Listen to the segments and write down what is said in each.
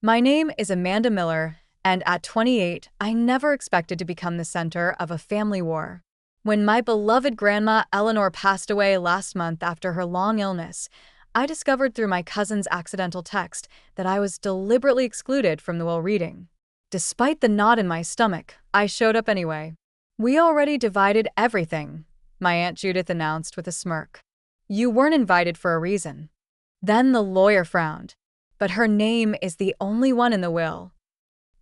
My name is Amanda Miller, and at 28, I never expected to become the center of a family war. When my beloved grandma Eleanor passed away last month after her long illness, I discovered through my cousin's accidental text that I was deliberately excluded from the will reading. Despite the knot in my stomach, I showed up anyway. "We already divided everything," my Aunt Judith announced with a smirk. "You weren't invited for a reason." Then the lawyer frowned. "But her name is the only one in the will."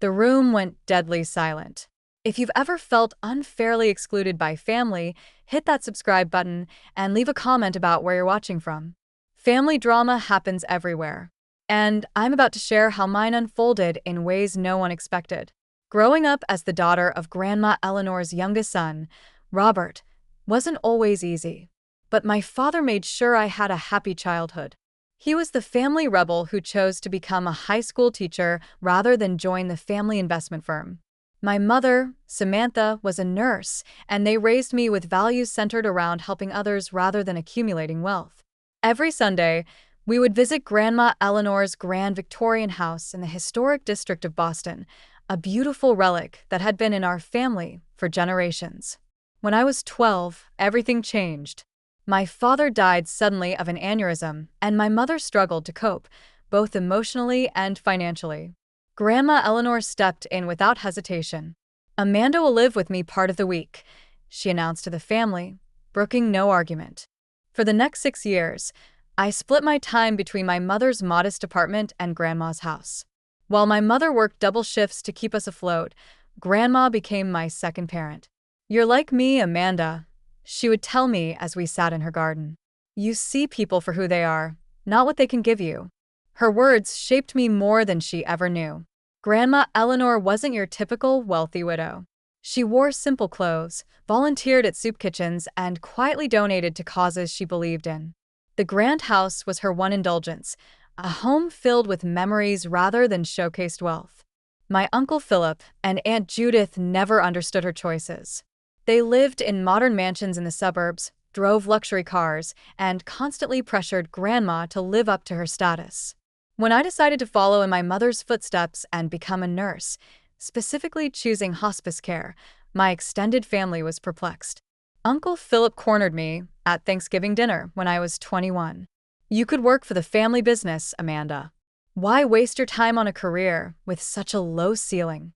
The room went deadly silent. If you've ever felt unfairly excluded by family, hit that subscribe button and leave a comment about where you're watching from. Family drama happens everywhere, and I'm about to share how mine unfolded in ways no one expected. Growing up as the daughter of Grandma Eleanor's youngest son, Robert, wasn't always easy. But my father made sure I had a happy childhood. He was the family rebel who chose to become a high school teacher rather than join the family investment firm. My mother, Samantha, was a nurse, and they raised me with values centered around helping others rather than accumulating wealth. Every Sunday, we would visit Grandma Eleanor's grand Victorian house in the historic district of Boston, a beautiful relic that had been in our family for generations. When I was 12, everything changed. My father died suddenly of an aneurysm, and my mother struggled to cope, both emotionally and financially. Grandma Eleanor stepped in without hesitation. "Amanda will live with me part of the week," she announced to the family, brooking no argument. For the next 6 years, I split my time between my mother's modest apartment and Grandma's house. While my mother worked double shifts to keep us afloat, Grandma became my second parent. "You're like me, Amanda," she would tell me as we sat in her garden. "You see people for who they are, not what they can give you." Her words shaped me more than she ever knew. Grandma Eleanor wasn't your typical wealthy widow. She wore simple clothes, volunteered at soup kitchens, and quietly donated to causes she believed in. The grand house was her one indulgence, a home filled with memories rather than showcased wealth. My Uncle Philip and Aunt Judith never understood her choices. They lived in modern mansions in the suburbs, drove luxury cars, and constantly pressured Grandma to live up to her status. When I decided to follow in my mother's footsteps and become a nurse, specifically choosing hospice care, my extended family was perplexed. Uncle Philip cornered me at Thanksgiving dinner when I was 21. "You could work for the family business, Amanda. Why waste your time on a career with such a low ceiling?"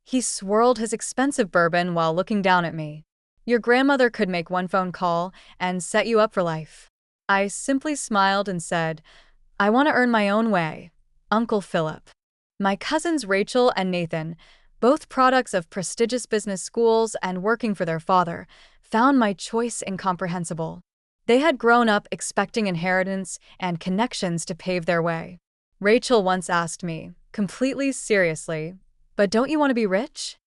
He swirled his expensive bourbon while looking down at me. "Your grandmother could make one phone call and set you up for life." I simply smiled and said, "I want to earn my own way, Uncle Philip." My cousins Rachel and Nathan, both products of prestigious business schools and working for their father, found my choice incomprehensible. They had grown up expecting inheritance and connections to pave their way. Rachel once asked me, completely seriously, "But don't you want to be rich?"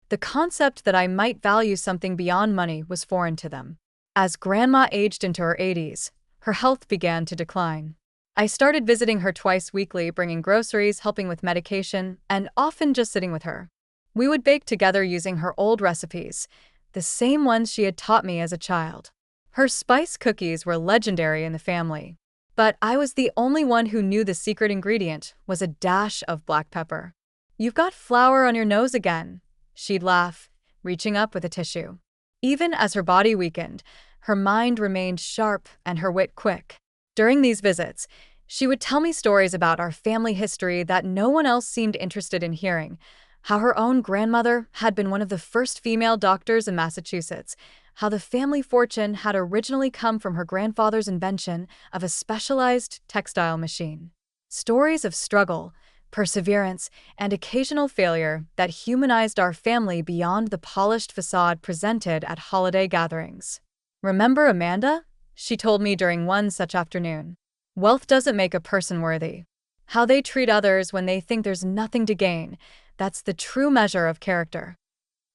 The concept that I might value something beyond money was foreign to them. As Grandma aged into her 80s, her health began to decline. I started visiting her twice weekly, bringing groceries, helping with medication, and often just sitting with her. We would bake together using her old recipes, the same ones she had taught me as a child. Her spice cookies were legendary in the family. But I was the only one who knew the secret ingredient was a dash of black pepper. "You've got flour on your nose again," she'd laugh, reaching up with a tissue. Even as her body weakened, her mind remained sharp and her wit quick. During these visits, she would tell me stories about our family history that no one else seemed interested in hearing, how her own grandmother had been one of the first female doctors in Massachusetts, how the family fortune had originally come from her grandfather's invention of a specialized textile machine. Stories of struggle, perseverance, and occasional failure that humanized our family beyond the polished facade presented at holiday gatherings. "Remember Amanda?" she told me during one such afternoon. "Wealth doesn't make a person worthy. How they treat others when they think there's nothing to gain, that's the true measure of character."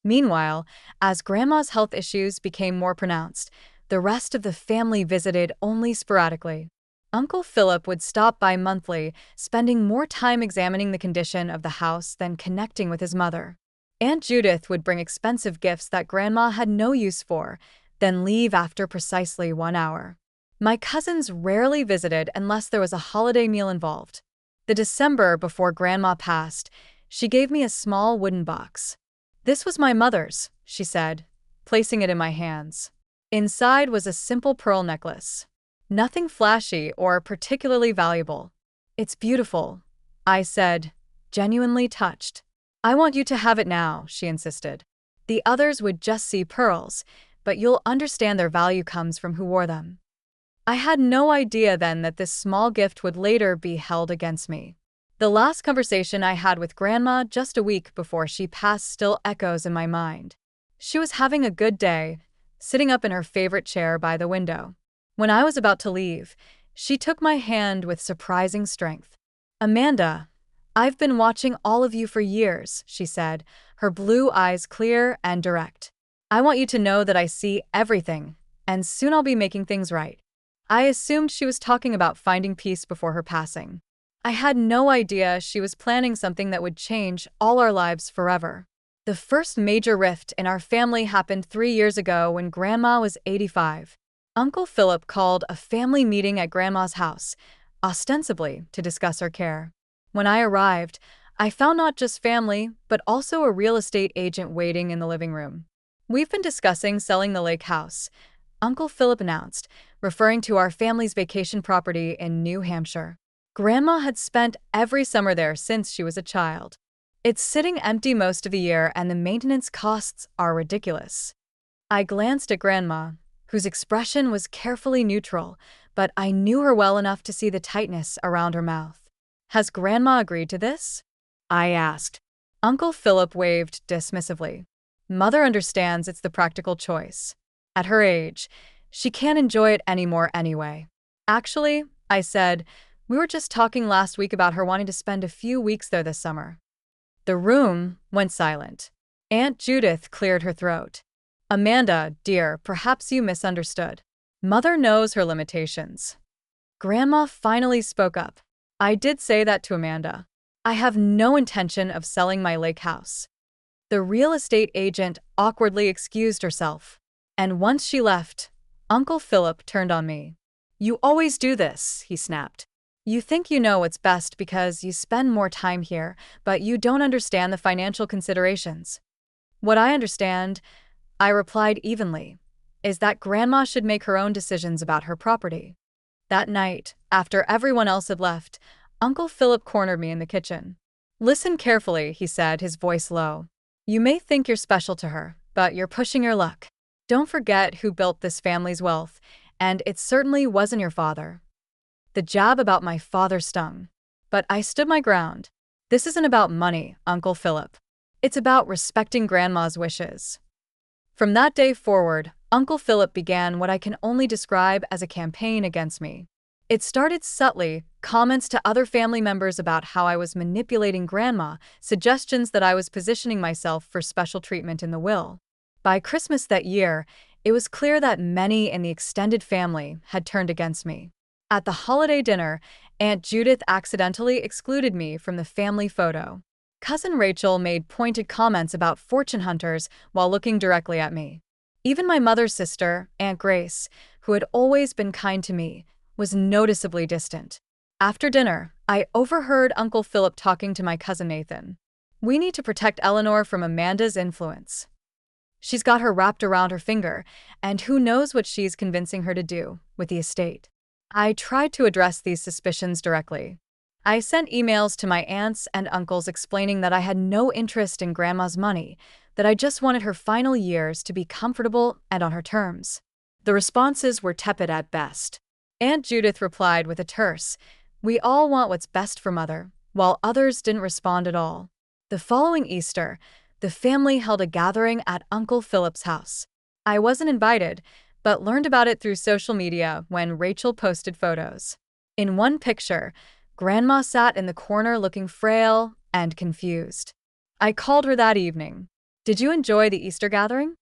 Meanwhile, as Grandma's health issues became more pronounced, the rest of the family visited only sporadically. Uncle Philip would stop by monthly, spending more time examining the condition of the house than connecting with his mother. Aunt Judith would bring expensive gifts that Grandma had no use for, then leave after precisely 1 hour. My cousins rarely visited unless there was a holiday meal involved. The December before Grandma passed, she gave me a small wooden box. "This was my mother's," she said, placing it in my hands. Inside was a simple pearl necklace. Nothing flashy or particularly valuable. "It's beautiful," I said, genuinely touched. "I want you to have it now," she insisted. "The others would just see pearls, but you'll understand their value comes from who wore them." I had no idea then that this small gift would later be held against me. The last conversation I had with Grandma just a week before she passed still echoes in my mind. She was having a good day, sitting up in her favorite chair by the window. When I was about to leave, she took my hand with surprising strength. "Amanda, I've been watching all of you for years," she said, her blue eyes clear and direct. "I want you to know that I see everything, and soon I'll be making things right." I assumed she was talking about finding peace before her passing. I had no idea she was planning something that would change all our lives forever. The first major rift in our family happened 3 years ago when Grandma was 85. Uncle Philip called a family meeting at Grandma's house, ostensibly to discuss her care. When I arrived, I found not just family, but also a real estate agent waiting in the living room. "We've been discussing selling the lake house," Uncle Philip announced, referring to our family's vacation property in New Hampshire. Grandma had spent every summer there since she was a child. "It's sitting empty most of the year and the maintenance costs are ridiculous." I glanced at Grandma, whose expression was carefully neutral, but I knew her well enough to see the tightness around her mouth. "Has Grandma agreed to this?" I asked. Uncle Philip waved dismissively. "Mother understands it's the practical choice. At her age, she can't enjoy it anymore anyway." "Actually," I said, "we were just talking last week about her wanting to spend a few weeks there this summer." The room went silent. Aunt Judith cleared her throat. "Amanda, dear, perhaps you misunderstood. Mother knows her limitations." Grandma finally spoke up. "I did say that to Amanda. I have no intention of selling my lake house." The real estate agent awkwardly excused herself. And once she left, Uncle Philip turned on me. "You always do this," he snapped. "You think you know what's best because you spend more time here, but you don't understand the financial considerations." "What I understand," I replied evenly, "is that Grandma should make her own decisions about her property." That night, after everyone else had left, Uncle Philip cornered me in the kitchen. "Listen carefully," he said, his voice low. "You may think you're special to her, but you're pushing your luck. Don't forget who built this family's wealth, and it certainly wasn't your father." The jab about my father stung, but I stood my ground. "This isn't about money, Uncle Philip. It's about respecting Grandma's wishes." From that day forward, Uncle Philip began what I can only describe as a campaign against me. It started subtly, comments to other family members about how I was manipulating Grandma, suggestions that I was positioning myself for special treatment in the will. By Christmas that year, it was clear that many in the extended family had turned against me. At the holiday dinner, Aunt Judith accidentally excluded me from the family photo. Cousin Rachel made pointed comments about fortune hunters while looking directly at me. Even my mother's sister, Aunt Grace, who had always been kind to me, was noticeably distant. After dinner, I overheard Uncle Philip talking to my cousin Nathan. "We need to protect Eleanor from Amanda's influence. She's got her wrapped around her finger, and who knows what she's convincing her to do with the estate." I tried to address these suspicions directly. I sent emails to my aunts and uncles explaining that I had no interest in Grandma's money, that I just wanted her final years to be comfortable and on her terms. The responses were tepid at best. Aunt Judith replied with a terse, "We all want what's best for Mother," while others didn't respond at all. The following Easter, the family held a gathering at Uncle Philip's house. I wasn't invited, but learned about it through social media when Rachel posted photos. In one picture, Grandma sat in the corner looking frail and confused. I called her that evening. "Did you enjoy the Easter gathering?"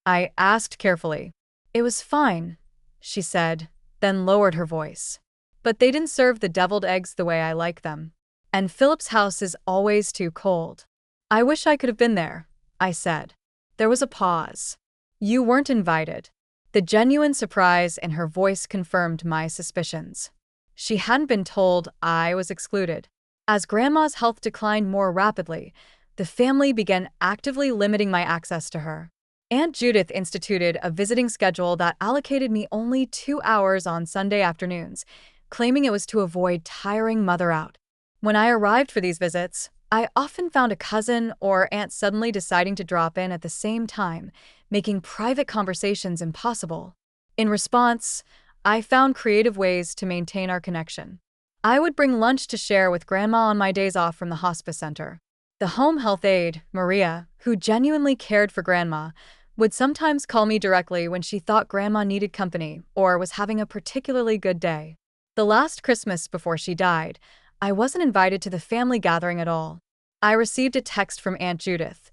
I asked carefully. "It was fine," she said, then lowered her voice. "But they didn't serve the deviled eggs the way I like them. And Philip's house is always too cold." "I wish I could have been there," I said. There was a pause. "You weren't invited." The genuine surprise in her voice confirmed my suspicions. She hadn't been told I was excluded. As Grandma's health declined more rapidly, the family began actively limiting my access to her. Aunt Judith instituted a visiting schedule that allocated me only 2 hours on Sunday afternoons, claiming it was to avoid tiring Mother out. When I arrived for these visits, I often found a cousin or aunt suddenly deciding to drop in at the same time, making private conversations impossible. In response, I found creative ways to maintain our connection. I would bring lunch to share with Grandma on my days off from the hospice center. The home health aide, Maria, who genuinely cared for Grandma, would sometimes call me directly when she thought Grandma needed company or was having a particularly good day. The last Christmas before she died, I wasn't invited to the family gathering at all. I received a text from Aunt Judith.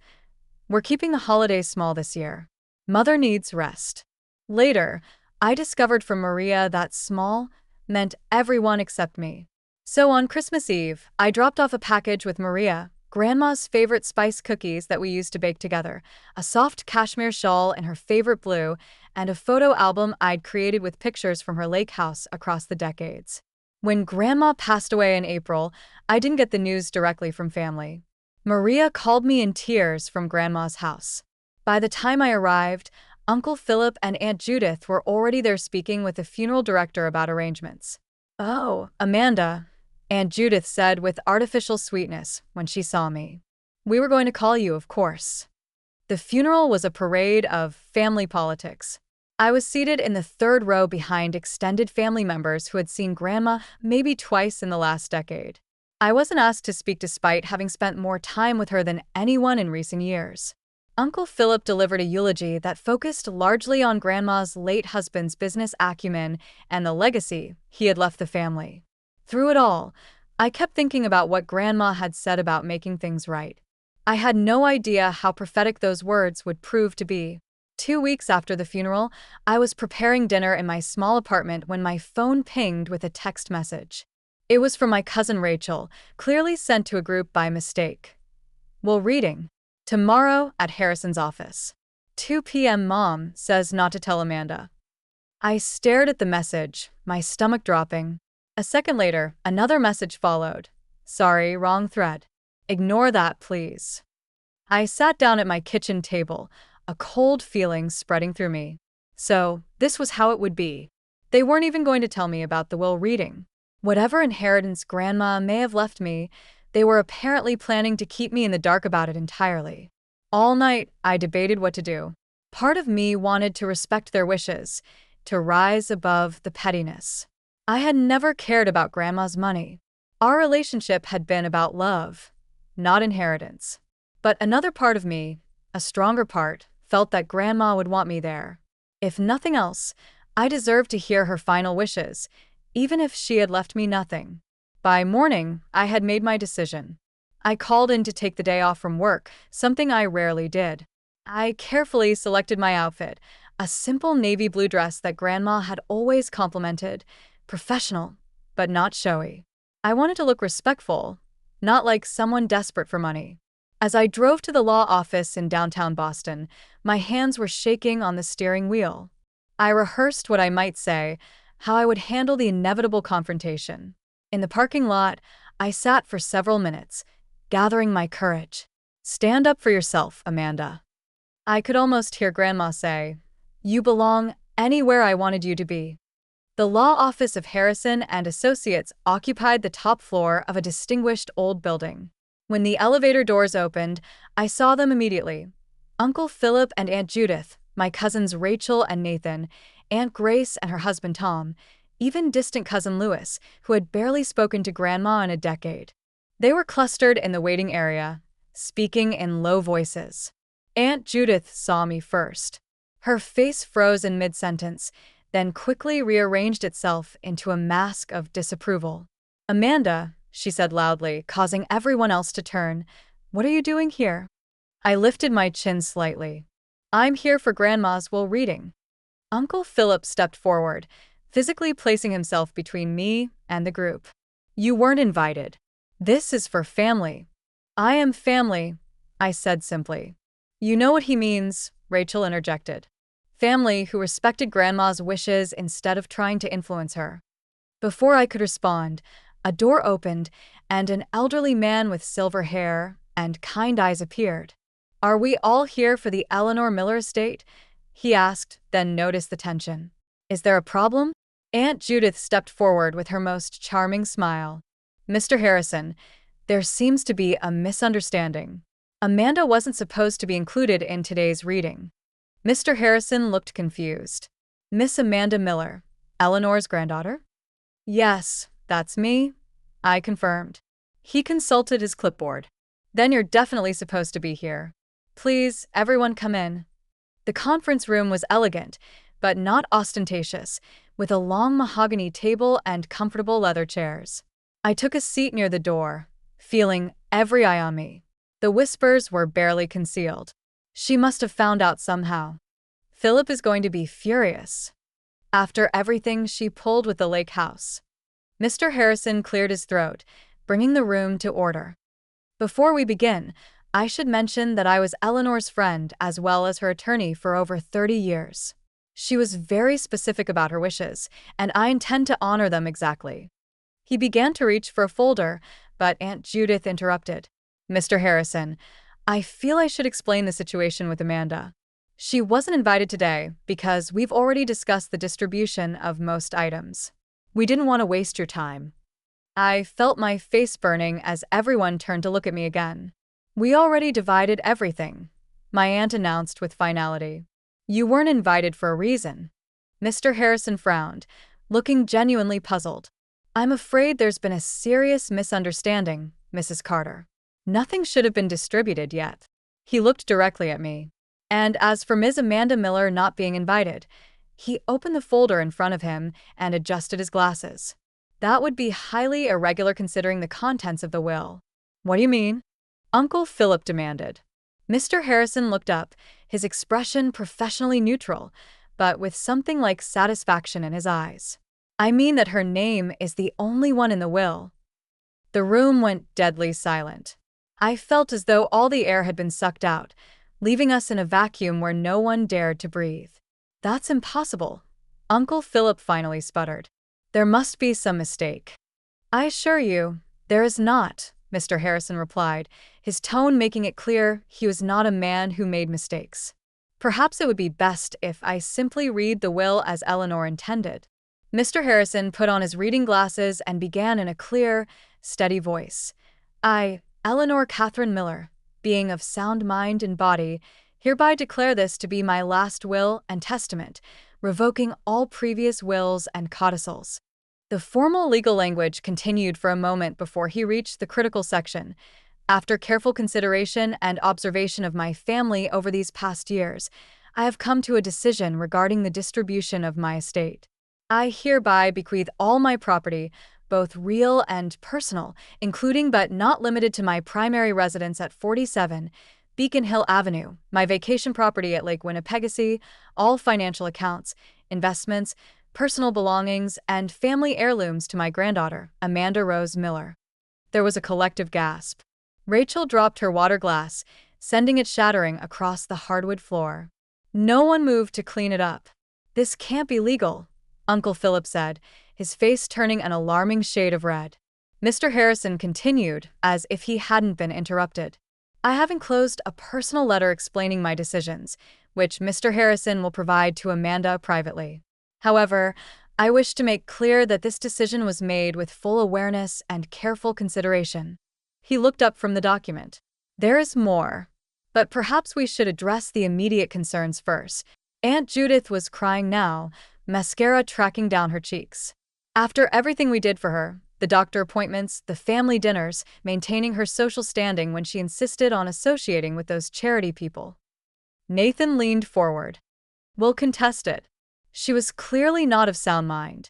"We're keeping the holidays small this year. Mother needs rest." Later, I discovered from Maria that small meant everyone except me. So on Christmas Eve, I dropped off a package with Maria, Grandma's favorite spice cookies that we used to bake together, a soft cashmere shawl in her favorite blue, and a photo album I'd created with pictures from her lake house across the decades. When Grandma passed away in April, I didn't get the news directly from family. Maria called me in tears from Grandma's house. By the time I arrived, Uncle Philip and Aunt Judith were already there speaking with the funeral director about arrangements. "Oh, Amanda," Aunt Judith said with artificial sweetness when she saw me. "We were going to call you, of course." The funeral was a parade of family politics. I was seated in the third row behind extended family members who had seen Grandma maybe twice in the last decade. I wasn't asked to speak despite having spent more time with her than anyone in recent years. Uncle Philip delivered a eulogy that focused largely on Grandma's late husband's business acumen and the legacy he had left the family. Through it all, I kept thinking about what Grandma had said about making things right. I had no idea how prophetic those words would prove to be. 2 weeks after the funeral, I was preparing dinner in my small apartment when my phone pinged with a text message. It was from my cousin Rachel, clearly sent to a group by mistake. "Will reading tomorrow at Harrison's office. 2 p.m. Mom says not to tell Amanda." I stared at the message, my stomach dropping. A second later, another message followed. "Sorry, wrong thread. Ignore that, please." I sat down at my kitchen table, a cold feeling spreading through me. So, this was how it would be. They weren't even going to tell me about the will reading. Whatever inheritance Grandma may have left me, they were apparently planning to keep me in the dark about it entirely. All night, I debated what to do. Part of me wanted to respect their wishes, to rise above the pettiness. I had never cared about Grandma's money. Our relationship had been about love, not inheritance. But another part of me, a stronger part, felt that Grandma would want me there. If nothing else, I deserved to hear her final wishes, even if she had left me nothing. By morning, I had made my decision. I called in to take the day off from work, something I rarely did. I carefully selected my outfit, a simple navy blue dress that Grandma had always complimented, professional, but not showy. I wanted to look respectful, not like someone desperate for money. As I drove to the law office in downtown Boston, my hands were shaking on the steering wheel. I rehearsed what I might say, how I would handle the inevitable confrontation. In the parking lot, I sat for several minutes, gathering my courage. "Stand up for yourself, Amanda." I could almost hear Grandma say, "You belong anywhere I wanted you to be." The law office of Harrison and Associates occupied the top floor of a distinguished old building. When the elevator doors opened, I saw them immediately. Uncle Philip and Aunt Judith, my cousins Rachel and Nathan, Aunt Grace and her husband Tom, even distant cousin Louis, who had barely spoken to Grandma in a decade. They were clustered in the waiting area, speaking in low voices. Aunt Judith saw me first. Her face froze in mid-sentence, then quickly rearranged itself into a mask of disapproval. "Amanda," she said loudly, causing everyone else to turn, "what are you doing here?" I lifted my chin slightly. "I'm here for Grandma's will reading." Uncle Philip stepped forward, physically placing himself between me and the group. "You weren't invited. This is for family." "I am family," I said simply. "You know what he means," Rachel interjected. "Family who respected Grandma's wishes instead of trying to influence her." Before I could respond, A door opened, and an elderly man with silver hair and kind eyes appeared. "Are we all here for the Eleanor Miller estate?" he asked, then noticed the tension. "Is there a problem?" Aunt Judith stepped forward with her most charming smile. "Mr. Harrison, there seems to be a misunderstanding. Amanda wasn't supposed to be included in today's reading." Mr. Harrison looked confused. "Miss Amanda Miller, Eleanor's granddaughter?" "Yes, that's me," I confirmed. He consulted his clipboard. "Then you're definitely supposed to be here. Please, everyone come in." The conference room was elegant, but not ostentatious, with a long mahogany table and comfortable leather chairs. I took a seat near the door, feeling every eye on me. The whispers were barely concealed. She must have found out somehow. Philip is going to be furious. After everything she pulled with the lake house. Mr. Harrison cleared his throat, bringing the room to order. "Before we begin, I should mention that I was Eleanor's friend as well as her attorney for over 30 years. She was very specific about her wishes, and I intend to honor them exactly." He began to reach for a folder, but Aunt Judith interrupted. "Mr. Harrison, I feel I should explain the situation with Amanda. She wasn't invited today because we've already discussed the distribution of most items. We didn't want to waste your time." I felt my face burning as everyone turned to look at me again. "We already divided everything," my aunt announced with finality. "You weren't invited for a reason." Mr. Harrison frowned, looking genuinely puzzled. "I'm afraid there's been a serious misunderstanding, Mrs. Carter. Nothing should have been distributed yet." He looked directly at me. "And as for Ms. Amanda Miller not being invited," he opened the folder in front of him and adjusted his glasses. "That would be highly irregular considering the contents of the will." "What do you mean?" Uncle Philip demanded. Mr. Harrison looked up, his expression professionally neutral, but with something like satisfaction in his eyes. "I mean that her name is the only one in the will." The room went deadly silent. I felt as though all the air had been sucked out, leaving us in a vacuum where no one dared to breathe. "That's impossible," Uncle Philip finally sputtered. "There must be some mistake." "I assure you, there is not," Mr. Harrison replied, his tone making it clear he was not a man who made mistakes. "Perhaps it would be best if I simply read the will as Eleanor intended." Mr. Harrison put on his reading glasses and began in a clear, steady voice. "I, Eleanor Catherine Miller, being of sound mind and body, hereby declare this to be my last will and testament, revoking all previous wills and codicils." The formal legal language continued for a moment before he reached the critical section. "After careful consideration and observation of my family over these past years, I have come to a decision regarding the distribution of my estate. I hereby bequeath all my property, both real and personal, including but not limited to my primary residence at 47 Beacon Hill Avenue, my vacation property at Lake Winnipegacy, all financial accounts, investments, personal belongings, and family heirlooms to my granddaughter, Amanda Rose Miller." There was a collective gasp. Rachel dropped her water glass, sending it shattering across the hardwood floor. No one moved to clean it up. "This can't be legal," Uncle Philip said, his face turning an alarming shade of red. Mr. Harrison continued, as if he hadn't been interrupted. "I have enclosed a personal letter explaining my decisions, which Mr. Harrison will provide to Amanda privately. However, I wish to make clear that this decision was made with full awareness and careful consideration." He looked up from the document. "There is more, but perhaps we should address the immediate concerns first." Aunt Judith was crying now, mascara tracking down her cheeks. "After everything we did for her, the doctor appointments, the family dinners, maintaining her social standing when she insisted on associating with those charity people." Nathan leaned forward. "We'll contest it." She was clearly not of sound mind.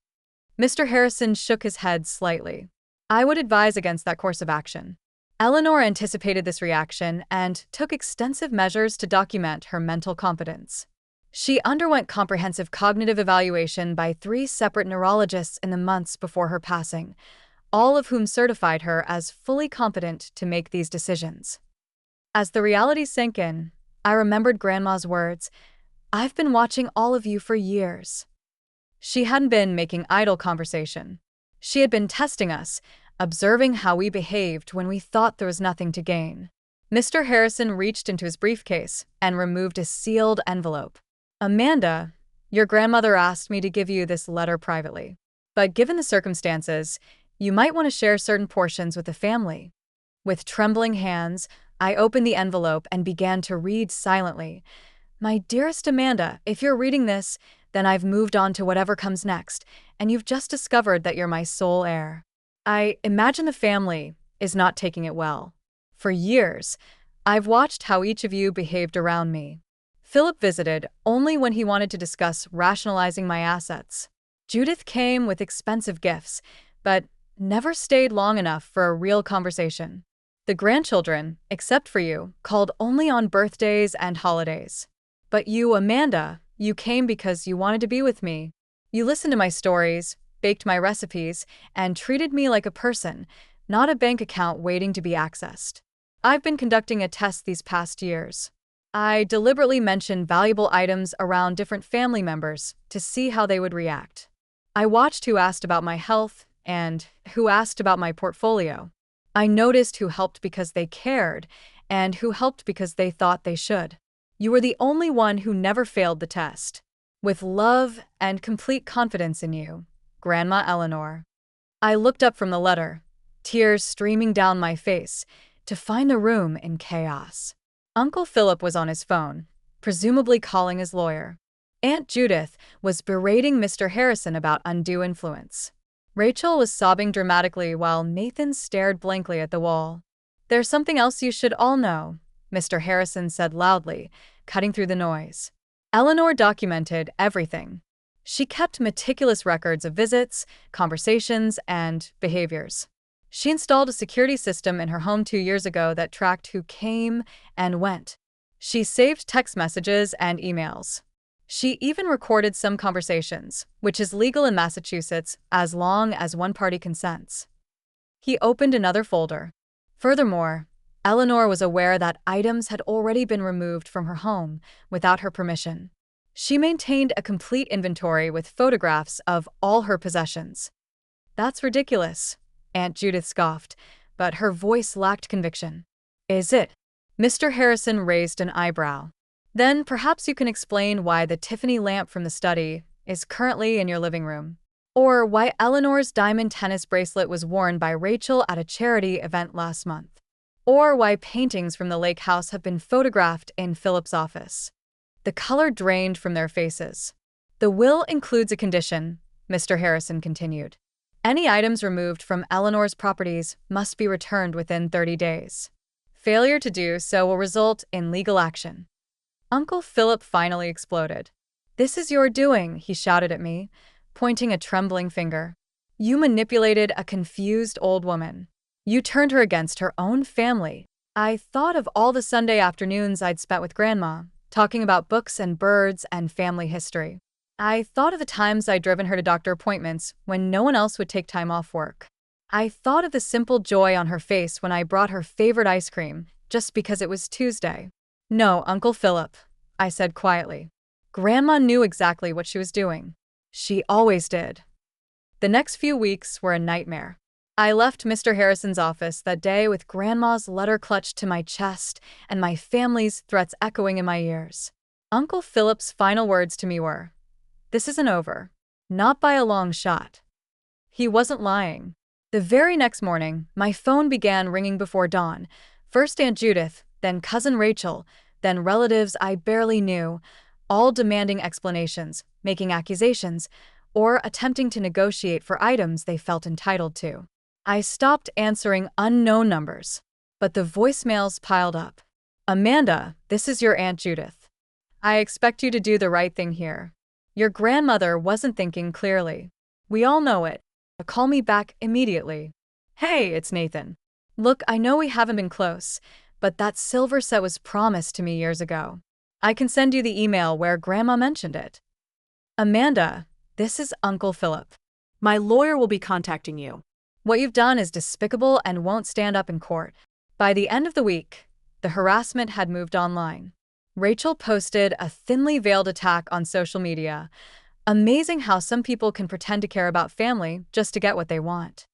Mr. Harrison shook his head slightly. "I would advise against that course of action." Eleanor anticipated this reaction and took extensive measures to document her mental competence. She underwent comprehensive cognitive evaluation by 3 separate neurologists in the months before her passing, all of whom certified her as fully competent to make these decisions. As the reality sank in, I remembered Grandma's words, "I've been watching all of you for years." She hadn't been making idle conversation. She had been testing us, observing how we behaved when we thought there was nothing to gain. Mr. Harrison reached into his briefcase and removed a sealed envelope. Amanda, your grandmother asked me to give you this letter privately. But given the circumstances, you might want to share certain portions with the family. With trembling hands, I opened the envelope and began to read silently. My dearest Amanda, if you're reading this, then I've moved on to whatever comes next, and you've just discovered that you're my sole heir. I imagine the family is not taking it well. For years, I've watched how each of you behaved around me. Philip visited only when he wanted to discuss rationalizing my assets. Judith came with expensive gifts, but never stayed long enough for a real conversation. The grandchildren, except for you, called only on birthdays and holidays. But you, Amanda, you came because you wanted to be with me. You listened to my stories, baked my recipes, and treated me like a person, not a bank account waiting to be accessed. I've been conducting a test these past years. I deliberately mentioned valuable items around different family members to see how they would react. I watched who asked about my health and who asked about my portfolio. I noticed who helped because they cared and who helped because they thought they should. You were the only one who never failed the test. With love and complete confidence in you, Grandma Eleanor. I looked up from the letter, tears streaming down my face, to find the room in chaos. Uncle Philip was on his phone, presumably calling his lawyer. Aunt Judith was berating Mr. Harrison about undue influence. Rachel was sobbing dramatically while Nathan stared blankly at the wall. There's something else you should all know, Mr. Harrison said loudly, cutting through the noise. Eleanor documented everything. She kept meticulous records of visits, conversations, and behaviors. She installed a security system in her home 2 years ago that tracked who came and went. She saved text messages and emails. She even recorded some conversations, which is legal in Massachusetts as long as one party consents. He opened another folder. Furthermore, Eleanor was aware that items had already been removed from her home without her permission. She maintained a complete inventory with photographs of all her possessions. That's ridiculous, Aunt Judith scoffed, but her voice lacked conviction. Is it? Mr. Harrison raised an eyebrow. Then perhaps you can explain why the Tiffany lamp from the study is currently in your living room. Or why Eleanor's diamond tennis bracelet was worn by Rachel at a charity event last month. Or why paintings from the lake house have been photographed in Philip's office. The color drained from their faces. The will includes a condition, Mr. Harrison continued. Any items removed from Eleanor's properties must be returned within 30 days. Failure to do so will result in legal action. Uncle Philip finally exploded. This is your doing, he shouted at me, pointing a trembling finger. You manipulated a confused old woman. You turned her against her own family. I thought of all the Sunday afternoons I'd spent with Grandma, talking about books and birds and family history. I thought of the times I'd driven her to doctor appointments when no one else would take time off work. I thought of the simple joy on her face when I brought her favorite ice cream, just because it was Tuesday. No, Uncle Philip, I said quietly. Grandma knew exactly what she was doing. She always did. The next few weeks were a nightmare. I left Mr. Harrison's office that day with Grandma's letter clutched to my chest and my family's threats echoing in my ears. Uncle Philip's final words to me were, "This isn't over. Not by a long shot." He wasn't lying. The very next morning, my phone began ringing before dawn. First Aunt Judith, then Cousin Rachel, then relatives I barely knew, all demanding explanations, making accusations, or attempting to negotiate for items they felt entitled to. I stopped answering unknown numbers, but the voicemails piled up. Amanda, this is your Aunt Judith. I expect you to do the right thing here. Your grandmother wasn't thinking clearly. We all know it. Call me back immediately. Hey, it's Nathan. Look, I know we haven't been close, but that silver set was promised to me years ago. I can send you the email where Grandma mentioned it. Amanda, this is Uncle Philip. My lawyer will be contacting you. What you've done is despicable and won't stand up in court. By the end of the week, the harassment had moved online. Rachel posted a thinly veiled attack on social media. Amazing how some people can pretend to care about family just to get what they want.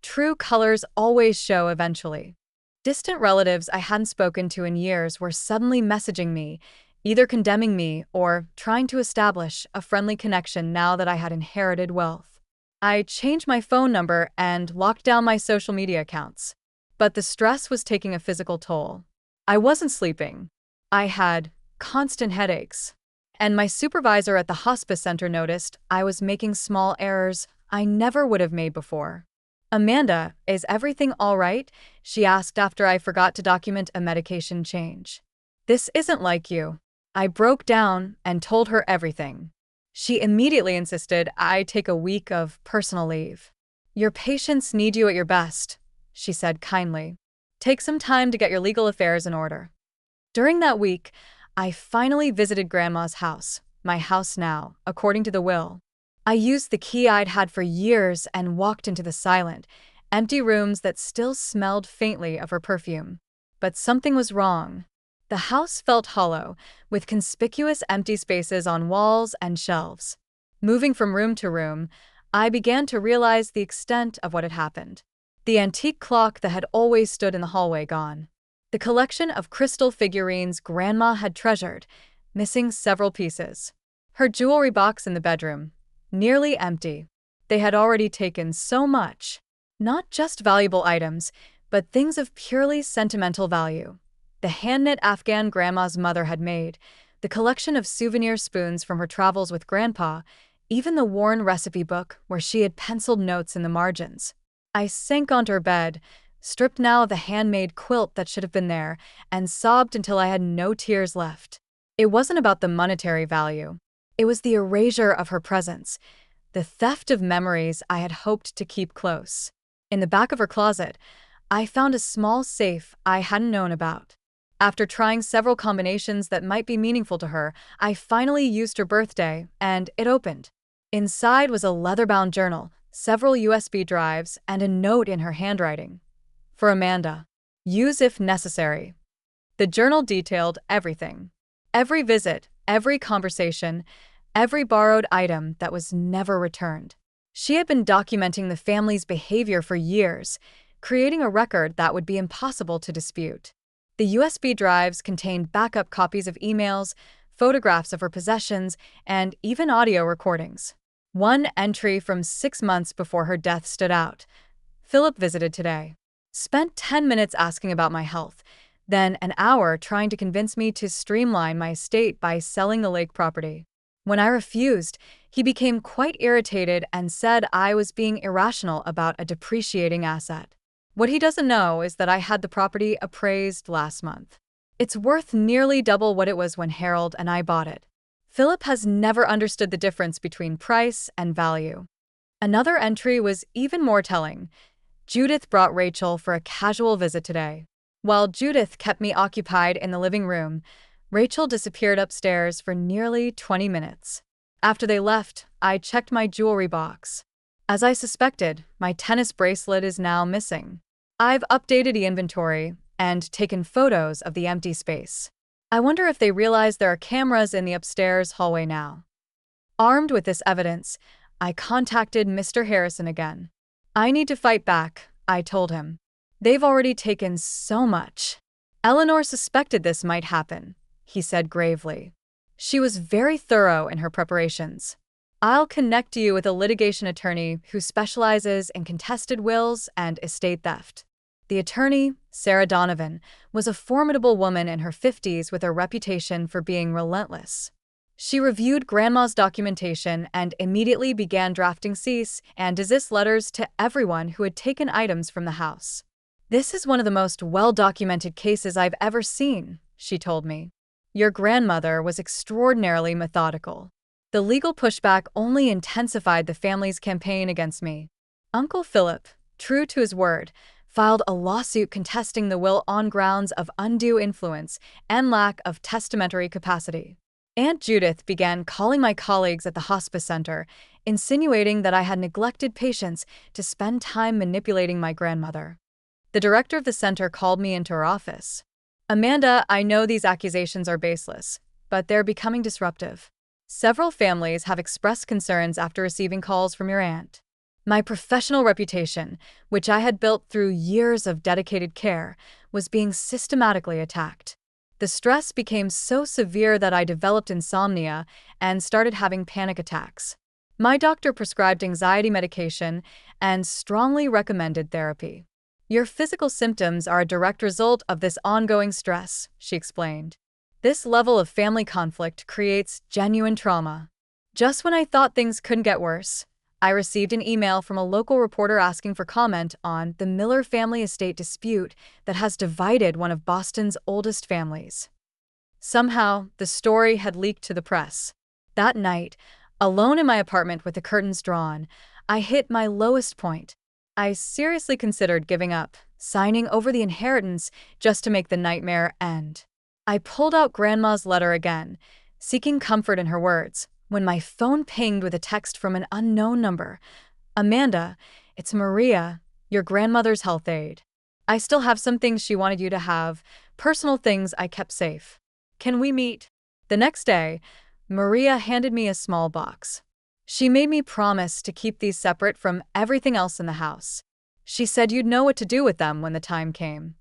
True colors always show eventually. Distant relatives I hadn't spoken to in years were suddenly messaging me, either condemning me or trying to establish a friendly connection now that I had inherited wealth. I changed my phone number and locked down my social media accounts. But the stress was taking a physical toll. I wasn't sleeping. I had constant headaches. And my supervisor at the hospice center noticed I was making small errors I never would have made before. "Amanda, is everything all right?" she asked after I forgot to document a medication change. "This isn't like you." I broke down and told her everything. She immediately insisted I take a week of personal leave. "Your patients need you at your best," she said kindly. "Take some time to get your legal affairs in order." During that week, I finally visited Grandma's house, my house now, according to the will. I used the key I'd had for years and walked into the silent, empty rooms that still smelled faintly of her perfume. But something was wrong. The house felt hollow, with conspicuous empty spaces on walls and shelves. Moving from room to room, I began to realize the extent of what had happened. The antique clock that had always stood in the hallway gone. The collection of crystal figurines Grandma had treasured, missing several pieces. Her jewelry box in the bedroom, nearly empty. They had already taken so much. Not just valuable items, but things of purely sentimental value. The hand-knit Afghan Grandma's mother had made, the collection of souvenir spoons from her travels with Grandpa, even the worn recipe book where she had penciled notes in the margins. I sank onto her bed, stripped now of the handmade quilt that should have been there, and sobbed until I had no tears left. It wasn't about the monetary value. It was the erasure of her presence, the theft of memories I had hoped to keep close. In the back of her closet, I found a small safe I hadn't known about. After trying several combinations that might be meaningful to her, I finally used her birthday, and it opened. Inside was a leather-bound journal, several USB drives, and a note in her handwriting. "For Amanda. Use if necessary." The journal detailed everything. Every visit, every conversation, every borrowed item that was never returned. She had been documenting the family's behavior for years, creating a record that would be impossible to dispute. The USB drives contained backup copies of emails, photographs of her possessions, and even audio recordings. One entry from 6 months before her death stood out. "Philip visited today. Spent 10 minutes asking about my health, then an hour trying to convince me to streamline my estate by selling the lake property. When I refused, he became quite irritated and said I was being irrational about a depreciating asset. What he doesn't know is that I had the property appraised last month. It's worth nearly double what it was when Harold and I bought it. Philip has never understood the difference between price and value." Another entry was even more telling. "Judith brought Rachel for a casual visit today. While Judith kept me occupied in the living room, Rachel disappeared upstairs for nearly 20 minutes. After they left, I checked my jewelry box. As I suspected, my tennis bracelet is now missing. I've updated the inventory and taken photos of the empty space. I wonder if they realize there are cameras in the upstairs hallway now." Armed with this evidence, I contacted Mr. Harrison again. "I need to fight back," I told him. "They've already taken so much." "Eleanor suspected this might happen," he said gravely. "She was very thorough in her preparations. I'll connect you with a litigation attorney who specializes in contested wills and estate theft." The attorney, Sarah Donovan, was a formidable woman in her 50s with a reputation for being relentless. She reviewed Grandma's documentation and immediately began drafting cease and desist letters to everyone who had taken items from the house. "This is one of the most well-documented cases I've ever seen," she told me. "Your grandmother was extraordinarily methodical." The legal pushback only intensified the family's campaign against me. Uncle Philip, true to his word, filed a lawsuit contesting the will on grounds of undue influence and lack of testamentary capacity. Aunt Judith began calling my colleagues at the hospice center, insinuating that I had neglected patients to spend time manipulating my grandmother. The director of the center called me into her office. "Amanda, I know these accusations are baseless, but they're becoming disruptive. Several families have expressed concerns after receiving calls from your aunt. My professional reputation, which I had built through years of dedicated care, was being systematically attacked. The stress became so severe that I developed insomnia and started having panic attacks. My doctor prescribed anxiety medication and strongly recommended therapy. Your physical symptoms are a direct result of this ongoing stress, she explained. This level of family conflict creates genuine trauma. Just when I thought things couldn't get worse, I received an email from a local reporter asking for comment on the Miller family estate dispute that has divided one of Boston's oldest families. Somehow, the story had leaked to the press. That night, alone in my apartment with the curtains drawn, I hit my lowest point. I seriously considered giving up, signing over the inheritance just to make the nightmare end. I pulled out Grandma's letter again, seeking comfort in her words, when my phone pinged with a text from an unknown number. "Amanda, it's Maria, your grandmother's health aide. I still have some things she wanted you to have, personal things I kept safe. Can we meet?" The next day, Maria handed me a small box. She made me promise to keep these separate from everything else in the house. She said you'd know what to do with them when the time came.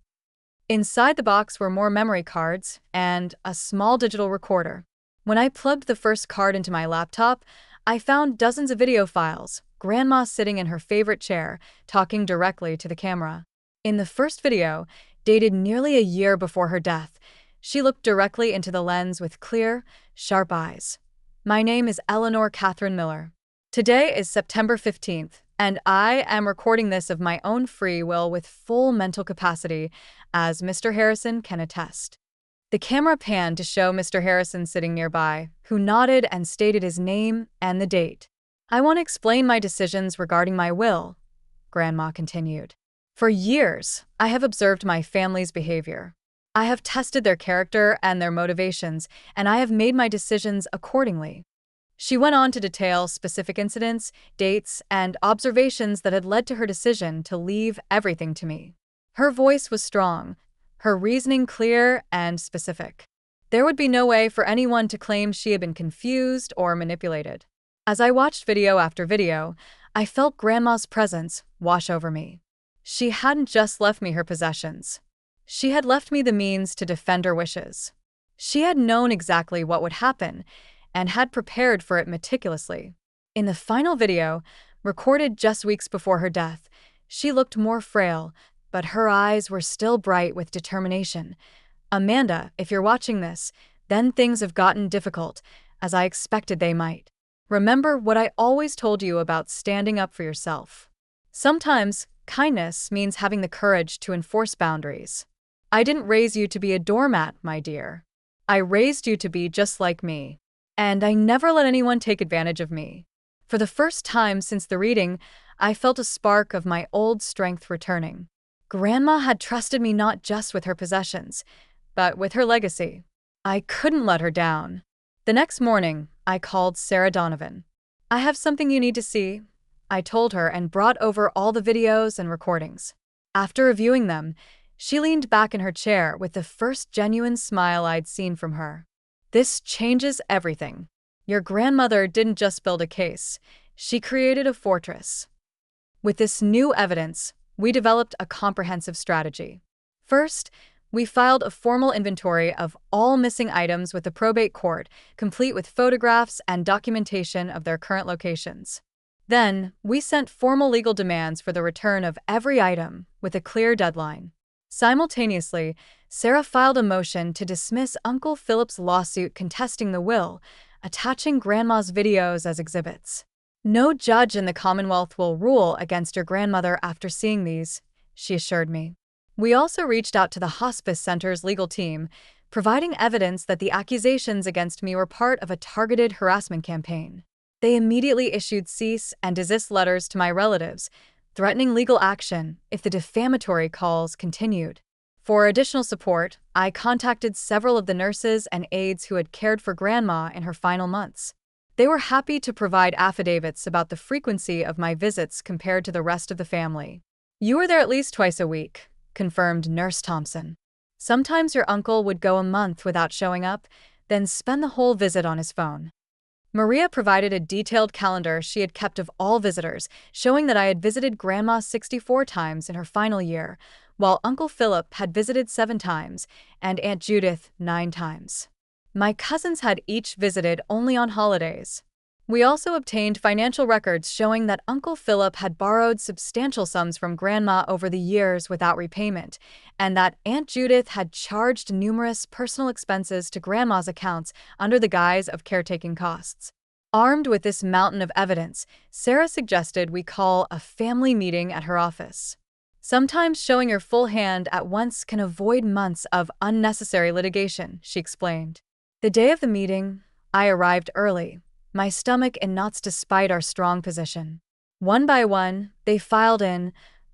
Inside the box were more memory cards and a small digital recorder. When I plugged the first card into my laptop, I found dozens of video files, Grandma sitting in her favorite chair, talking directly to the camera. In the first video, dated nearly a year before her death, she looked directly into the lens with clear, sharp eyes. "My name is Eleanor Catherine Miller. Today is September 15th, and I am recording this of my own free will with full mental capacity, as Mr. Harrison can attest." The camera panned to show Mr. Harrison sitting nearby, who nodded and stated his name and the date. "I want to explain my decisions regarding my will," Grandma continued. "For years, I have observed my family's behavior. I have tested their character and their motivations, and I have made my decisions accordingly." She went on to detail specific incidents, dates, and observations that had led to her decision to leave everything to me. Her voice was strong, her reasoning clear and specific. There would be no way for anyone to claim she had been confused or manipulated. As I watched video after video, I felt Grandma's presence wash over me. She hadn't just left me her possessions. She had left me the means to defend her wishes. She had known exactly what would happen and had prepared for it meticulously. In the final video, recorded just weeks before her death, she looked more frail, but her eyes were still bright with determination. "Amanda, if you're watching this, then things have gotten difficult, as I expected they might. Remember what I always told you about standing up for yourself. Sometimes, kindness means having the courage to enforce boundaries. I didn't raise you to be a doormat, my dear. I raised you to be just like me. And I never let anyone take advantage of me." For the first time since the reading, I felt a spark of my old strength returning. Grandma had trusted me not just with her possessions, but with her legacy. I couldn't let her down. The next morning, I called Sarah Donovan. "I have something you need to see," I told her, and brought over all the videos and recordings. After reviewing them, she leaned back in her chair with the first genuine smile I'd seen from her. "This changes everything. Your grandmother didn't just build a case, she created a fortress." With this new evidence, we developed a comprehensive strategy. First, we filed a formal inventory of all missing items with the probate court, complete with photographs and documentation of their current locations. Then, we sent formal legal demands for the return of every item, with a clear deadline. Simultaneously, Sarah filed a motion to dismiss Uncle Philip's lawsuit contesting the will, attaching Grandma's videos as exhibits. "No judge in the Commonwealth will rule against your grandmother after seeing these," she assured me. We also reached out to the hospice center's legal team, providing evidence that the accusations against me were part of a targeted harassment campaign. They immediately issued cease and desist letters to my relatives, threatening legal action if the defamatory calls continued. For additional support, I contacted several of the nurses and aides who had cared for Grandma in her final months. They were happy to provide affidavits about the frequency of my visits compared to the rest of the family. "You were there at least twice a week," confirmed Nurse Thompson. "Sometimes your uncle would go a month without showing up, then spend the whole visit on his phone." Maria provided a detailed calendar she had kept of all visitors, showing that I had visited Grandma 64 times in her final year, while Uncle Philip had visited 7 times and Aunt Judith 9 times. My cousins had each visited only on holidays. We also obtained financial records showing that Uncle Philip had borrowed substantial sums from Grandma over the years without repayment, and that Aunt Judith had charged numerous personal expenses to Grandma's accounts under the guise of caretaking costs. Armed with this mountain of evidence, Sarah suggested we call a family meeting at her office. Sometimes showing your full hand at once can avoid months of unnecessary litigation, she explained. The day of the meeting, I arrived early, my stomach in knots despite our strong position. One by one, they filed in: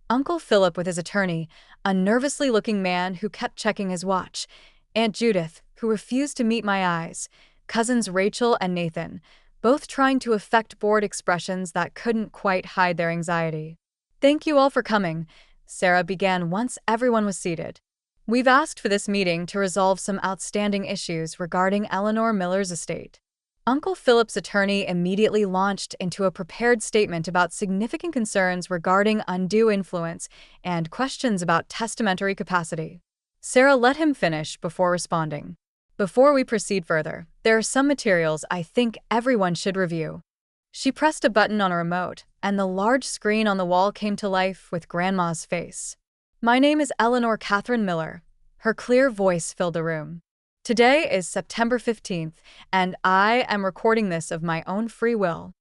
Uncle Philip with his attorney, a nervously looking man who kept checking his watch; Aunt Judith, who refused to meet my eyes; cousins Rachel and Nathan, both trying to affect bored expressions that couldn't quite hide their anxiety. "Thank you all for coming," Sarah began once everyone was seated. "We've asked for this meeting to resolve some outstanding issues regarding Eleanor Miller's estate." Uncle Philip's attorney immediately launched into a prepared statement about significant concerns regarding undue influence and questions about testamentary capacity. Sarah let him finish before responding. "Before we proceed further, there are some materials I think everyone should review." She pressed a button on a remote, and the large screen on the wall came to life with Grandma's face. "My name is Eleanor Catherine Miller." Her clear voice filled the room. "Today is September 15th, and I am recording this of my own free will."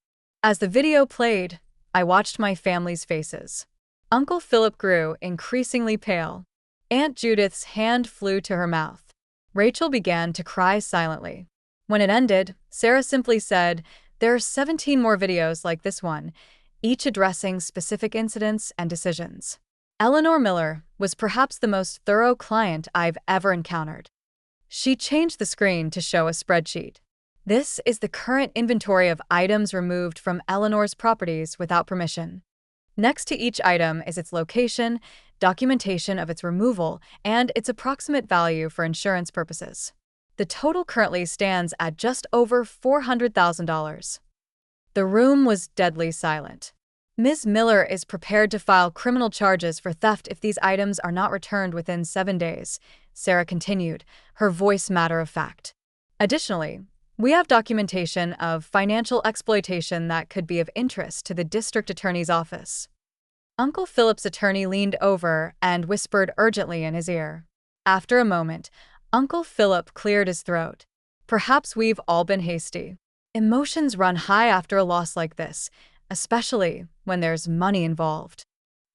As the video played, I watched my family's faces. Uncle Philip grew increasingly pale. Aunt Judith's hand flew to her mouth. Rachel began to cry silently. When it ended, Sarah simply said, "There are 17 more videos like this one, each addressing specific incidents and decisions." Eleanor Miller was perhaps the most thorough client I've ever encountered. She changed the screen to show a spreadsheet. "This is the current inventory of items removed from Eleanor's properties without permission. Next to each item is its location, documentation of its removal, and its approximate value for insurance purposes. The total currently stands at just over $400,000. The room was deadly silent. "Ms. Miller is prepared to file criminal charges for theft if these items are not returned within 7 days, Sarah continued, her voice matter of fact. "Additionally, we have documentation of financial exploitation that could be of interest to the district attorney's office." Uncle Philip's attorney leaned over and whispered urgently in his ear. After a moment, Uncle Philip cleared his throat. "Perhaps we've all been hasty. Emotions run high after a loss like this, especially when there's money involved."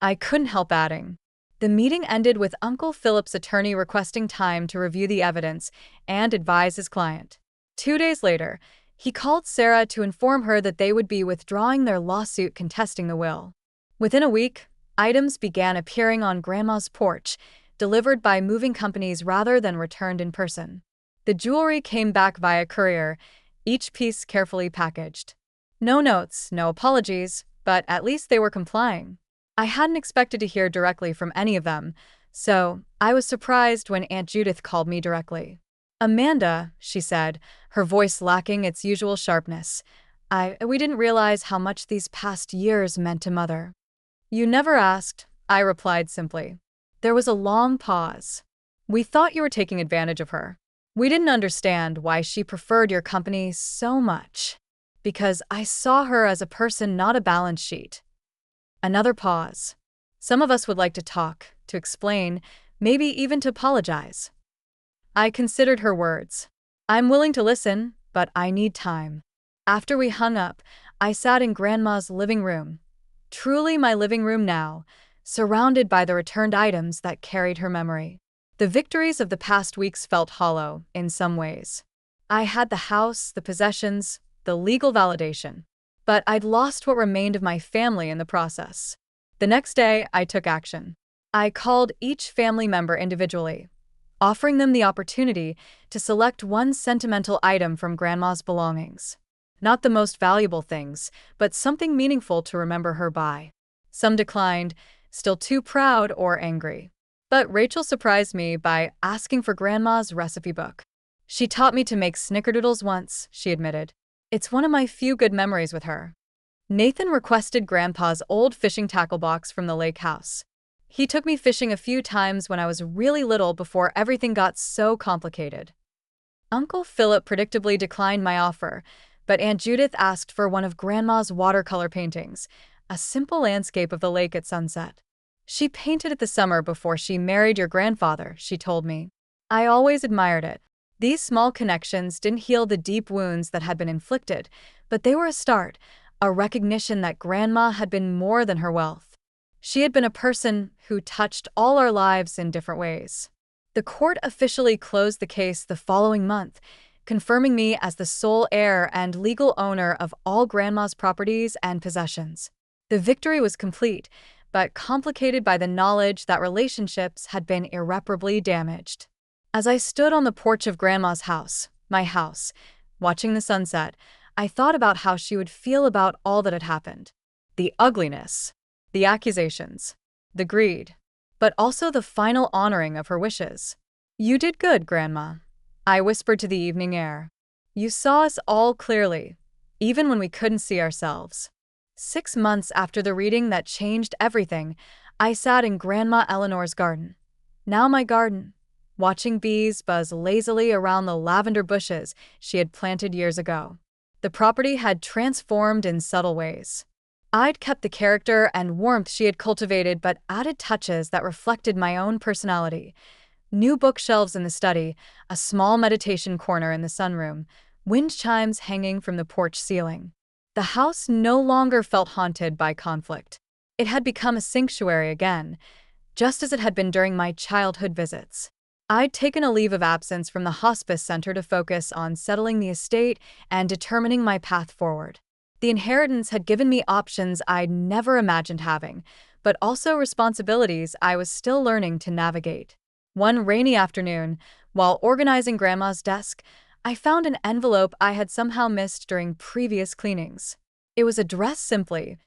I couldn't help adding. The meeting ended with Uncle Philip's attorney requesting time to review the evidence and advise his client. 2 days later, he called Sarah to inform her that they would be withdrawing their lawsuit contesting the will. Within a week, items began appearing on Grandma's porch, delivered by moving companies rather than returned in person. The jewelry came back via courier, each piece carefully packaged. No notes, no apologies, but at least they were complying. I hadn't expected to hear directly from any of them, so I was surprised when Aunt Judith called me directly. "Amanda," she said, her voice lacking its usual sharpness, we didn't realize how much these past years meant to Mother." "You never asked," I replied simply. There was a long pause. "We thought you were taking advantage of her. We didn't understand why she preferred your company so much. Because I saw her as a person, not a balance sheet." Another pause. "Some of us would like to talk, to explain, maybe even to apologize." I considered her words. "I'm willing to listen, but I need time." After we hung up, I sat in Grandma's living room. Truly my living room now, surrounded by the returned items that carried her memory. The victories of the past weeks felt hollow, in some ways. I had the house, the possessions, the legal validation. But I'd lost what remained of my family in the process. The next day, I took action. I called each family member individually, offering them the opportunity to select one sentimental item from Grandma's belongings. Not the most valuable things, but something meaningful to remember her by. Some declined, still too proud or angry. But Rachel surprised me by asking for Grandma's recipe book. "She taught me to make snickerdoodles once," she admitted. It's one of my few good memories with her. Nathan requested Grandpa's old fishing tackle box from the lake house. He took me fishing a few times when I was really little before everything got so complicated. Uncle Philip predictably declined my offer, but Aunt Judith asked for one of Grandma's watercolor paintings, a simple landscape of the lake at sunset. She painted it the summer before she married your grandfather, she told me. I always admired it. These small connections didn't heal the deep wounds that had been inflicted, but they were a start, a recognition that Grandma had been more than her wealth. She had been a person who touched all our lives in different ways. The court officially closed the case the following month, confirming me as the sole heir and legal owner of all Grandma's properties and possessions. The victory was complete, but complicated by the knowledge that relationships had been irreparably damaged. As I stood on the porch of Grandma's house, my house, watching the sunset, I thought about how she would feel about all that had happened. The ugliness, the accusations, the greed, but also the final honoring of her wishes. You did good, Grandma, I whispered to the evening air. You saw us all clearly, even when we couldn't see ourselves. 6 months after the reading that changed everything, I sat in Grandma Eleanor's garden. Now my garden, watching bees buzz lazily around the lavender bushes she had planted years ago. The property had transformed in subtle ways. I'd kept the character and warmth she had cultivated but added touches that reflected my own personality. New bookshelves in the study, a small meditation corner in the sunroom, wind chimes hanging from the porch ceiling. The house no longer felt haunted by conflict. It had become a sanctuary again, just as it had been during my childhood visits. I'd taken a leave of absence from the hospice center to focus on settling the estate and determining my path forward. The inheritance had given me options I'd never imagined having, but also responsibilities I was still learning to navigate. One rainy afternoon, while organizing Grandma's desk, I found an envelope I had somehow missed during previous cleanings. It was addressed simply,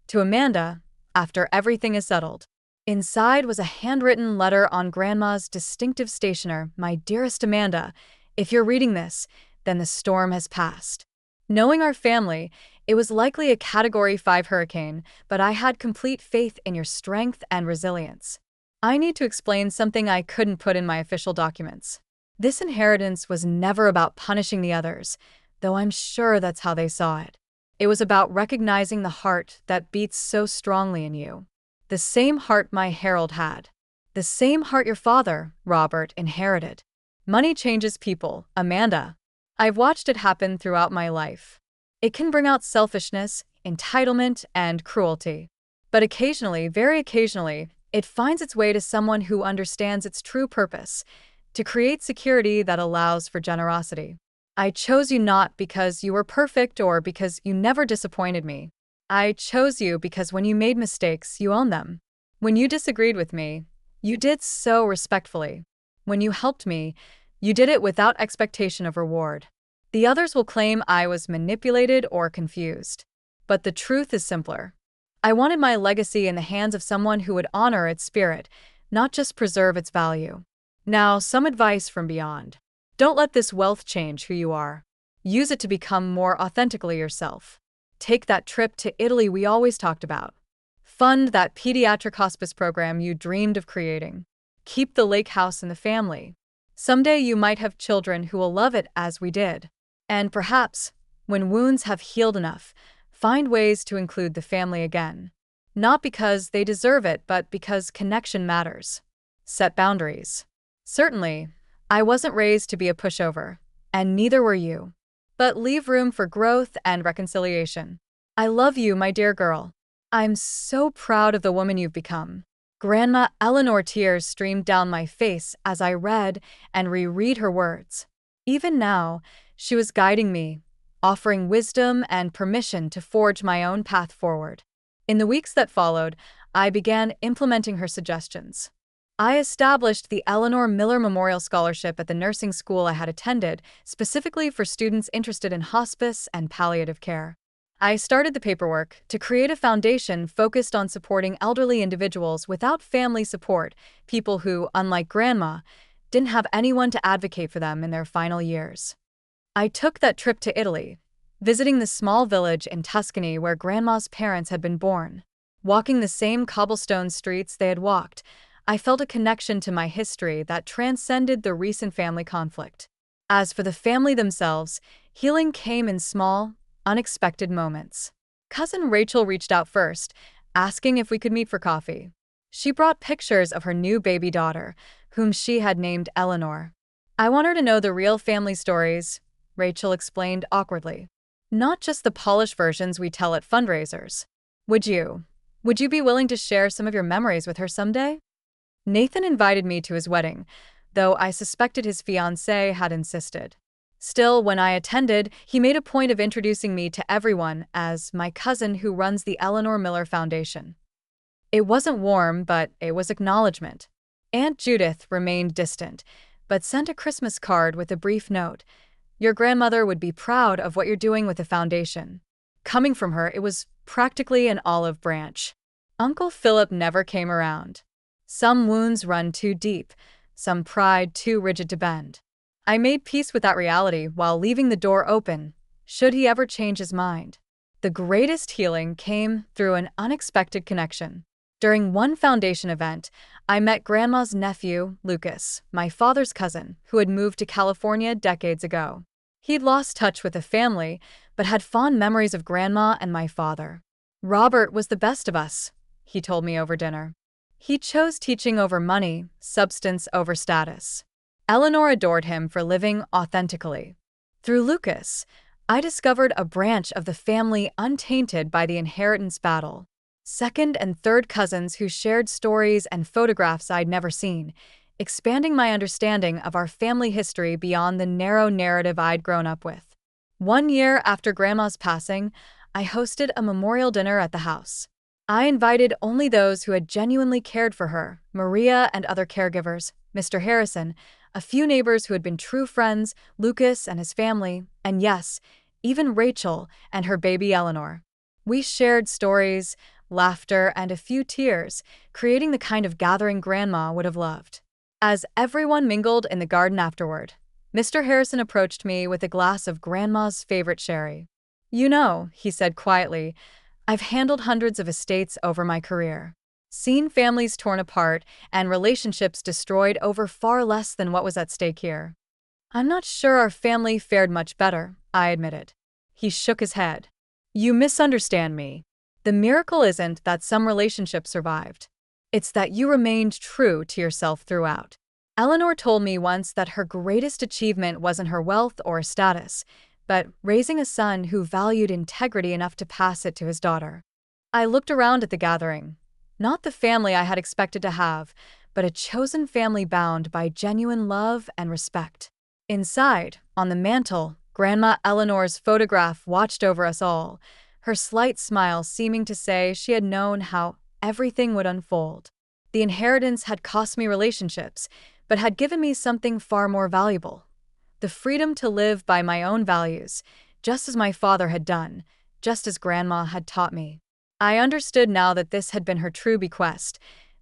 "To Amanda, after everything is settled." Inside was a handwritten letter on Grandma's distinctive stationer, "My dearest Amanda, if you're reading this, then the storm has passed." Knowing our family, it was likely a Category 5 hurricane, but I had complete faith in your strength and resilience. I need to explain something I couldn't put in my official documents. This inheritance was never about punishing the others, though I'm sure that's how they saw it. It was about recognizing the heart that beats so strongly in you. The same heart my Harold had. The same heart your father, Robert, inherited. Money changes people, Amanda. I've watched it happen throughout my life. It can bring out selfishness, entitlement, and cruelty. But occasionally, very occasionally, it finds its way to someone who understands its true purpose, to create security that allows for generosity. I chose you not because you were perfect or because you never disappointed me. I chose you because when you made mistakes, you owned them. When you disagreed with me, you did so respectfully. When you helped me, you did it without expectation of reward. The others will claim I was manipulated or confused. But the truth is simpler. I wanted my legacy in the hands of someone who would honor its spirit, not just preserve its value. Now, some advice from beyond. Don't let this wealth change who you are. Use it to become more authentically yourself. Take that trip to Italy we always talked about. Fund that pediatric hospice program you dreamed of creating. Keep the lake house in the family. Someday you might have children who will love it as we did. And perhaps, when wounds have healed enough, find ways to include the family again. Not because they deserve it, but because connection matters. Set boundaries. Certainly, I wasn't raised to be a pushover, and neither were you. But leave room for growth and reconciliation. I love you, my dear girl. I'm so proud of the woman you've become. Grandma Eleanor, tears streamed down my face as I read and reread her words. Even now, she was guiding me, offering wisdom and permission to forge my own path forward. In the weeks that followed, I began implementing her suggestions. I established the Eleanor Miller Memorial Scholarship at the nursing school I had attended, specifically for students interested in hospice and palliative care. I started the paperwork to create a foundation focused on supporting elderly individuals without family support, people who, unlike Grandma, didn't have anyone to advocate for them in their final years. I took that trip to Italy, visiting the small village in Tuscany where Grandma's parents had been born. Walking the same cobblestone streets they had walked, I felt a connection to my history that transcended the recent family conflict. As for the family themselves, healing came in small, unexpected moments. Cousin Rachel reached out first, asking if we could meet for coffee. She brought pictures of her new baby daughter, whom she had named Eleanor. "I want her to know the real family stories," Rachel explained awkwardly. "Not just the polished versions we tell at fundraisers. Would you? Would you be willing to share some of your memories with her someday?" Nathan invited me to his wedding, though I suspected his fiancée had insisted. Still, when I attended, he made a point of introducing me to everyone as my cousin who runs the Eleanor Miller Foundation. It wasn't warm, but it was acknowledgement. Aunt Judith remained distant, but sent a Christmas card with a brief note. "Your grandmother would be proud of what you're doing with the foundation." Coming from her, it was practically an olive branch. Uncle Philip never came around. Some wounds run too deep, some pride too rigid to bend. I made peace with that reality while leaving the door open, should he ever change his mind. The greatest healing came through an unexpected connection. During one foundation event, I met Grandma's nephew, Lucas, my father's cousin, who had moved to California decades ago. He'd lost touch with the family, but had fond memories of Grandma and my father. "Robert was the best of us," he told me over dinner. "He chose teaching over money, substance over status." Eleanor adored him for living authentically. Through Lucas, I discovered a branch of the family untainted by the inheritance battle. Second and third cousins who shared stories and photographs I'd never seen, expanding my understanding of our family history beyond the narrow narrative I'd grown up with. 1 year after Grandma's passing, I hosted a memorial dinner at the house. I invited only those who had genuinely cared for her, Maria and other caregivers, Mr. Harrison, a few neighbors who had been true friends, Lucas and his family, and yes, even Rachel and her baby Eleanor. We shared stories, laughter, and a few tears, creating the kind of gathering Grandma would have loved. As everyone mingled in the garden afterward, Mr. Harrison approached me with a glass of Grandma's favorite sherry. "You know," he said quietly, "I've handled hundreds of estates over my career. Seen families torn apart and relationships destroyed over far less than what was at stake here. I'm not sure our family fared much better," I admitted. He shook his head. "You misunderstand me. The miracle isn't that some relationships survived. It's that you remained true to yourself throughout." Eleanor told me once that her greatest achievement wasn't her wealth or status, but raising a son who valued integrity enough to pass it to his daughter. I looked around at the gathering. Not the family I had expected to have, but a chosen family bound by genuine love and respect. Inside, on the mantel, Grandma Eleanor's photograph watched over us all, her slight smile seeming to say she had known how everything would unfold. The inheritance had cost me relationships, but had given me something far more valuable: the freedom to live by my own values, just as my father had done, just as Grandma had taught me. I understood now that this had been her true bequest,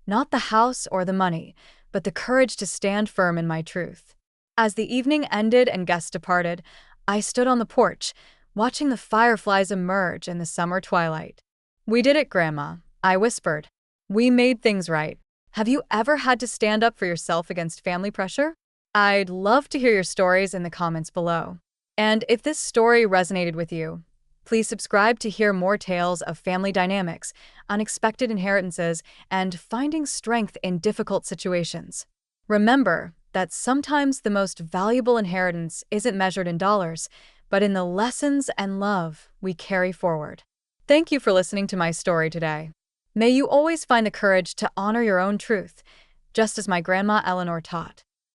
not the house or the money, but the courage to stand firm in my truth. As the evening ended and guests departed, I stood on the porch, watching the fireflies emerge in the summer twilight. "We did it, Grandma," I whispered. "We made things right." Have you ever had to stand up for yourself against family pressure? I'd love to hear your stories in the comments below. And if this story resonated with you, please subscribe to hear more tales of family dynamics, unexpected inheritances, and finding strength in difficult situations. Remember that sometimes the most valuable inheritance isn't measured in dollars, but in the lessons and love we carry forward. Thank you for listening to my story today. May you always find the courage to honor your own truth, just as my Grandma Eleanor taught.